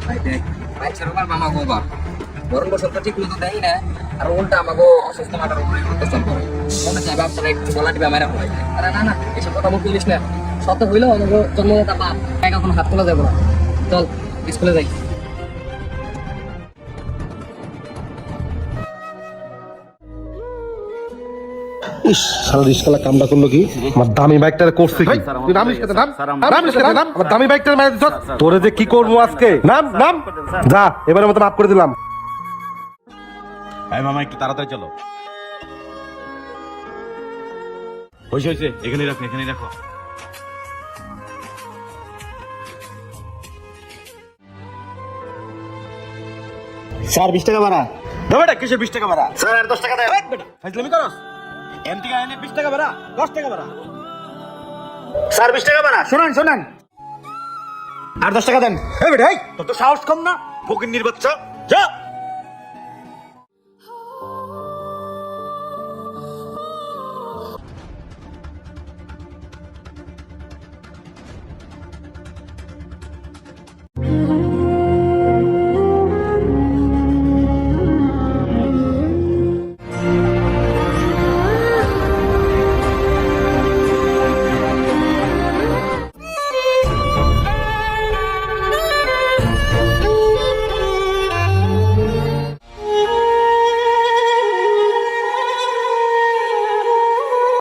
ভাই দেখ বাইশের ওভার মামা গোবার বরং বছরটা ঠিক মতো দেয় না আর উল্টা আমাকে অসুস্থ মাটার উপরে অত্যাচার করে মনে চাই বাপটা একটু গলা টিপা মেরা পড়ে যায় আরে না না এসব কথা মুখ তুলিস না সত্য হইলেও আমাকে জন্মদাতা বাপ একা কোনো হাত তোলা যাবো না চল স্কুলে যাই ইস সারা রিস্কালা কামটা করলো কি আমার দামি বাইকটারে করছে কি তুই নাম লিখে নাম নাম লিখে নাম আমার দামি বাইকটারে মেরে দিছ তোরে যে কি করবো আজকে নাম নাম যা এবারের মতো মাফ করে দিলাম এই মামা একটু তাড়াতাড়ি চলো হয়েছে এখানেই রাখো স্যার 20 টাকা ভাড়া বেটা কিসের 20 টাকা ভাড়া স্যার আর 10 টাকা দেন বেটা ফাজলামি করস এম থেকে এনে 20 টাকা ভাড়া 10 টাকা ভাড়া স্যার 20 টাকা ভাড়া শুনুন আর 10 টাকা দেন এই বেটা এই তোর তো সাহস কম না ফকিন্নির বাচ্চা যা